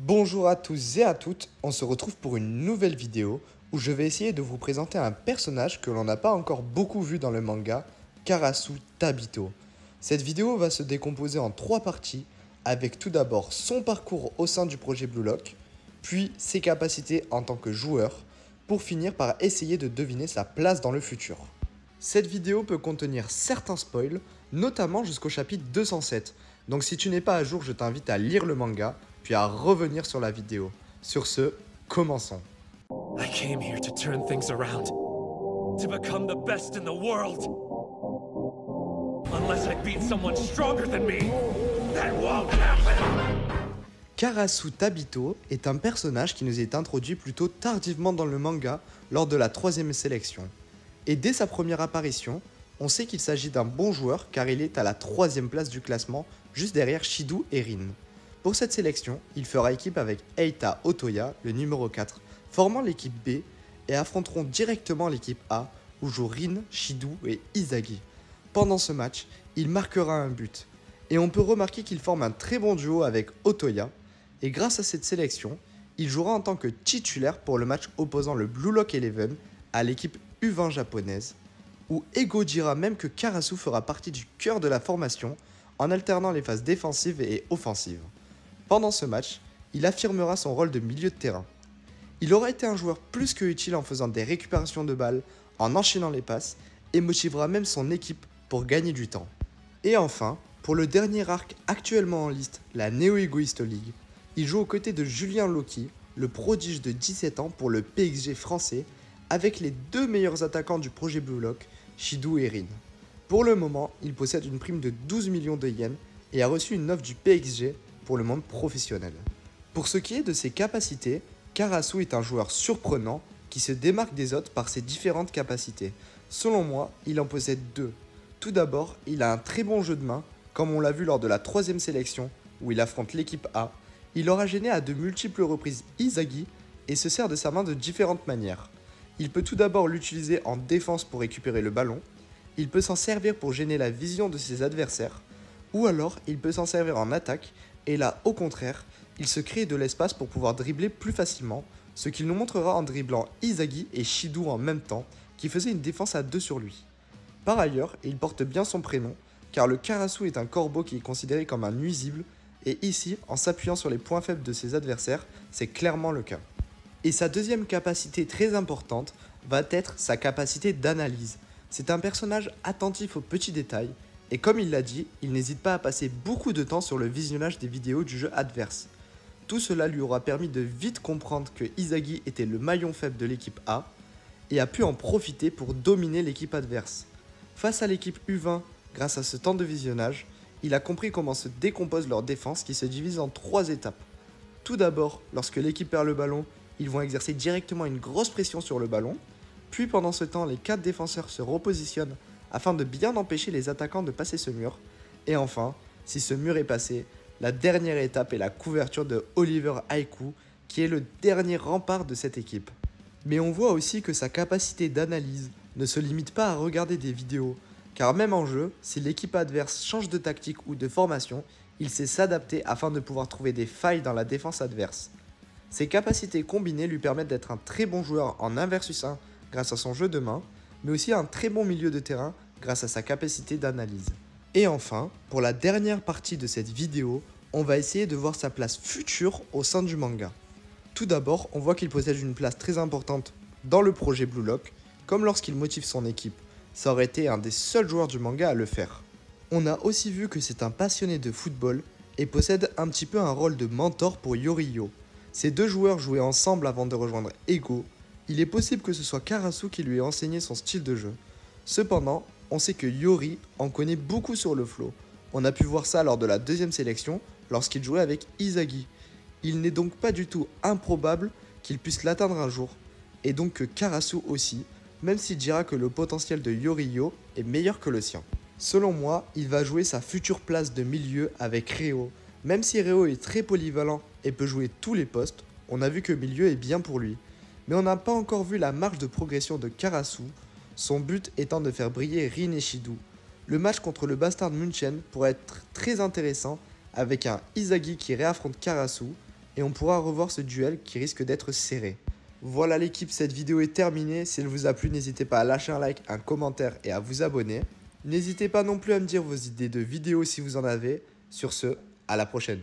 Bonjour à tous et à toutes, on se retrouve pour une nouvelle vidéo où je vais essayer de vous présenter un personnage que l'on n'a pas encore beaucoup vu dans le manga, Karasu Tabito. Cette vidéo va se décomposer en 3 parties, avec tout d'abord son parcours au sein du projet Blue Lock, puis ses capacités en tant que joueur, pour finir par essayer de deviner sa place dans le futur. Cette vidéo peut contenir certains spoils, notamment jusqu'au chapitre 207, donc si tu n'es pas à jour, je t'invite à lire le manga, puis à revenir sur la vidéo. Sur ce, commençons. I came here to turn things around, to become the best in the world. Unless I beat someone stronger than me, that won't happen! Karasu Tabito est un personnage qui nous est introduit plutôt tardivement dans le manga lors de la 3ème sélection. Et dès sa première apparition, on sait qu'il s'agit d'un bon joueur car il est à la 3ème place du classement, juste derrière Shido et Rin. Pour cette sélection, il fera équipe avec Eita Otoya, le numéro 4, formant l'équipe B et affronteront directement l'équipe A où jouent Rin, Shido et Izagi. Pendant ce match, il marquera un but. Et on peut remarquer qu'il forme un très bon duo avec Otoya, et grâce à cette sélection, il jouera en tant que titulaire pour le match opposant le Blue Lock 11 à l'équipe U20 japonaise, où Ego dira même que Karasu fera partie du cœur de la formation en alternant les phases défensives et offensives. Pendant ce match, il affirmera son rôle de milieu de terrain. Il aura été un joueur plus que utile en faisant des récupérations de balles, en enchaînant les passes, et motivera même son équipe pour gagner du temps. Et enfin, pour le dernier arc actuellement en liste, la Neo Egoist League, il joue aux côtés de Julien Loki, le prodige de 17 ans pour le PXG français, avec les 2 meilleurs attaquants du projet Blue Lock, Shido et Rin. Pour le moment, il possède une prime de 12 millions de yens et a reçu une offre du PXG pour le monde professionnel. Pour ce qui est de ses capacités, Karasu est un joueur surprenant qui se démarque des autres par ses différentes capacités. Selon moi, il en possède 2. Tout d'abord, il a un très bon jeu de main, comme on l'a vu lors de la 3ème sélection où il affronte l'équipe A. Il aura gêné à de multiples reprises Izagi et se sert de sa main de différentes manières. Il peut tout d'abord l'utiliser en défense pour récupérer le ballon, il peut s'en servir pour gêner la vision de ses adversaires, ou alors il peut s'en servir en attaque, et là au contraire, il se crée de l'espace pour pouvoir dribbler plus facilement, ce qu'il nous montrera en dribblant Izagi et Shido en même temps, qui faisait une défense à 2 sur lui. Par ailleurs, il porte bien son prénom, car le Karasu est un corbeau qui est considéré comme un nuisible, et ici, en s'appuyant sur les points faibles de ses adversaires, c'est clairement le cas. Et sa deuxième capacité très importante va être sa capacité d'analyse. C'est un personnage attentif aux petits détails, et comme il l'a dit, il n'hésite pas à passer beaucoup de temps sur le visionnage des vidéos du jeu adverse. Tout cela lui aura permis de vite comprendre que Izagi était le maillon faible de l'équipe A, et a pu en profiter pour dominer l'équipe adverse. Face à l'équipe U20, grâce à ce temps de visionnage, il a compris comment se décompose leur défense qui se divise en 3 étapes. Tout d'abord, lorsque l'équipe perd le ballon, ils vont exercer directement une grosse pression sur le ballon, puis pendant ce temps, les 4 défenseurs se repositionnent afin de bien empêcher les attaquants de passer ce mur, et enfin, si ce mur est passé, la dernière étape est la couverture de Oliver Haiku, qui est le dernier rempart de cette équipe. Mais on voit aussi que sa capacité d'analyse ne se limite pas à regarder des vidéos, car même en jeu, si l'équipe adverse change de tactique ou de formation, il sait s'adapter afin de pouvoir trouver des failles dans la défense adverse. Ses capacités combinées lui permettent d'être un très bon joueur en 1 vs 1 grâce à son jeu de main, mais aussi un très bon milieu de terrain grâce à sa capacité d'analyse. Et enfin, pour la dernière partie de cette vidéo, on va essayer de voir sa place future au sein du manga. Tout d'abord, on voit qu'il possède une place très importante dans le projet Blue Lock, comme lorsqu'il motive son équipe. Ça aurait été un des seuls joueurs du manga à le faire. On a aussi vu que c'est un passionné de football et possède un petit peu un rôle de mentor pour Yorio. Ces 2 joueurs jouaient ensemble avant de rejoindre Ego. Il est possible que ce soit Karasu qui lui ait enseigné son style de jeu. Cependant, on sait que Yori en connaît beaucoup sur le flow. On a pu voir ça lors de la 2ème sélection, lorsqu'il jouait avec Izagi. Il n'est donc pas du tout improbable qu'il puisse l'atteindre un jour, et donc que Karasu aussi, même s'il dira que le potentiel de Yorio est meilleur que le sien. Selon moi, il va jouer sa future place de milieu avec Reo. Même si Reo est très polyvalent et peut jouer tous les postes, on a vu que milieu est bien pour lui. Mais on n'a pas encore vu la marge de progression de Karasu, son but étant de faire briller Rin et Shido. Le match contre le Bastard München pourrait être très intéressant avec un Izagi qui réaffronte Karasu et on pourra revoir ce duel qui risque d'être serré. Voilà l'équipe, cette vidéo est terminée. Si elle vous a plu, n'hésitez pas à lâcher un like, un commentaire et à vous abonner. N'hésitez pas non plus à me dire vos idées de vidéos si vous en avez. Sur ce, à la prochaine.